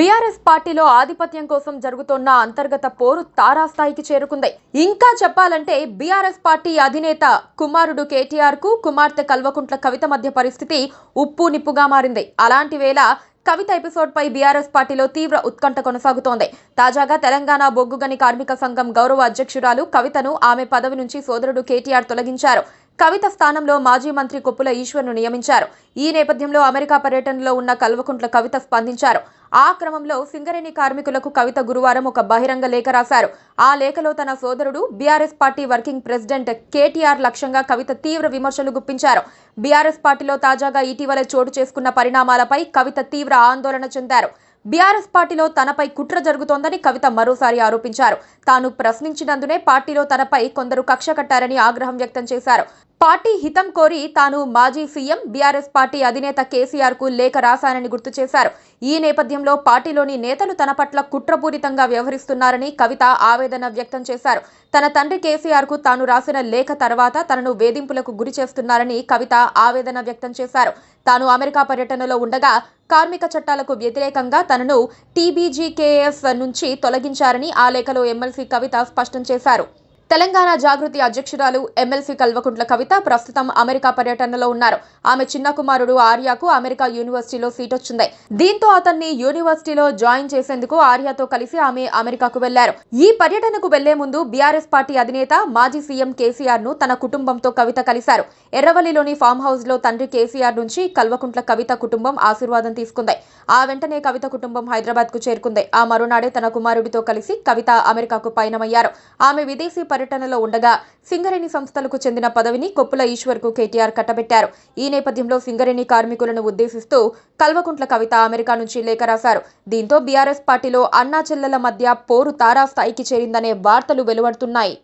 BRS పార్టీలో ఆధిపత్యం కోసం జరుగుతున్న అంతర్గత పోరు తారాస్థాయికి చేరుకుంది. ఇంకా చెప్పాలంటే బీఆర్ఎస్ పార్టీ అధినేత కుమారుడు కేటీఆర్ కు కుమార్తె కల్వకుంట్ల కవిత మధ్య పరిస్థితి ఉప్పు నిప్పుగా మారింది. అలాంటి వేళ కవిత ఎపిసోడ్ పై బీఆర్ఎస్ పార్టీలో తీవ్ర ఉత్కంఠ కొనసాగుతోంది. తాజాగా తెలంగాణ బొగ్గుగని కార్మిక సంఘం గౌరవ అధ్యక్షురాలు కవితను ఆమె పదవి నుంచి సోదరుడు కేటీఆర్ తొలగించారు. కవిత స్థానంలో మాజీ మంత్రి కొప్పుల ఈశ్వర్ను నియమించారు. ఈ నేపథ్యంలో అమెరికా పర్యటనలో ఉన్న కల్వకుంట్ల కవిత స్పందించారు. ఆ క్రమంలో సింగరేణి కార్మికులకు కవిత గురువారం ఒక బహిరంగ లేఖ రాశారు. ఆ లేఖలో తన సోదరుడు BRS party working president KTR లక్ష్యంగా కవిత తీవ్ర విమర్శలు గుప్పించారు. బీఆర్ఎస్ పార్టీలో తాజాగా ఇటీవల చోటు చేసుకున్న పరిణామాలపై కవిత తీవ్ర ఆందోళన చెందారు. బీఆర్ఎస్ పార్టీలో తనపై కుట్ర జరుగుతోందని కవిత మరోసారి ఆరోపించారు. తాను ప్రశ్నించినందునే పార్టీలో తనపై కొందరు కక్ష కట్టారని ఆగ్రహం వ్యక్తం చేశారు. పార్టీ హితం కోరి తాను మాజీ సీఎం బీఆర్ఎస్ పార్టీ అధినేత కేసీఆర్ కు లేఖ రాశానని గుర్తు చేశారు. ఈ నేపథ్యంలో పార్టీలోని నేతలు తన పట్ల కుట్రపూరితంగా వ్యవహరిస్తున్నారని కవిత ఆవేదన వ్యక్తం చేశారు. తన తండ్రి కేసీఆర్ కు తాను రాసిన లేఖ తర్వాత తనను వేధింపులకు గురి చేస్తున్నారని కవిత ఆవేదన వ్యక్తం చేశారు. తాను అమెరికా పర్యటనలో ఉండగా కార్మిక చట్టాలకు వ్యతిరేకంగా తనను టీబీజీకేఎస్ నుంచి తొలగించారని ఆ లేఖలో ఎమ్మెల్సీ కవిత స్పష్టం చేశారు. తెలంగాణ జాగృతి అధ్యక్షురాలు ఎమ్మెల్సీ కల్వకుంట్ల కవిత ప్రస్తుతం అమెరికా పర్యటనలో ఉన్నారు. ఆమె చిన్న కుమారుడు ఆర్యాకు అమెరికా యూనివర్సిటీలో సీట్ వచ్చింది. దీంతో అతన్ని యూనివర్సిటీలో జాయిన్ చేసేందుకు ఆర్యాతో కలిసి ఆమె అమెరికాకు వెళ్లారు. ఈ పర్యటనకు వెళ్లే ముందు బీఆర్ఎస్ పార్టీ అధినేత మాజీ సీఎం కేసీఆర్ ను తన కుటుంబంతో కవిత కలిశారు. ఎర్రవల్లిలోని ఫామ్ హౌస్ లో తండ్రి కేసీఆర్ నుంచి కల్వకుంట్ల కవిత కుటుంబం ఆశీర్వాదం తీసుకుంది. ఆ వెంటనే కవిత కుటుంబం హైదరాబాద్ కు చేరుకుంది. ఆ మరునాడే తన కుమారుడితో కలిసి కవిత అమెరికాకు పయనమయ్యారు. ఆమె విదేశీ పర్యటనలో ఉండగా సింగరేణి సంస్థలకు చెందిన పదవిని కొప్పుల ఈశ్వర్ కు కేటీఆర్ కట్టబెట్టారు. ఈ నేపథ్యంలో సింగరేణి కార్మికులను ఉద్దేశిస్తూ కల్వకుంట్ల కవిత అమెరికా నుంచి లేఖ రాశారు. దీంతో బీఆర్ఎస్ పార్టీలో అన్నా చెల్లెల మధ్య పోరు తారాస్థాయికి చేరిందనే వార్తలు వెలువడుతున్నాయి.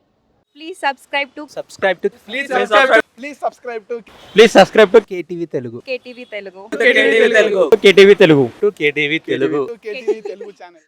Please subscribe to KTV Telugu. KTV Telugu. KTV Telugu. KTV Telugu channel.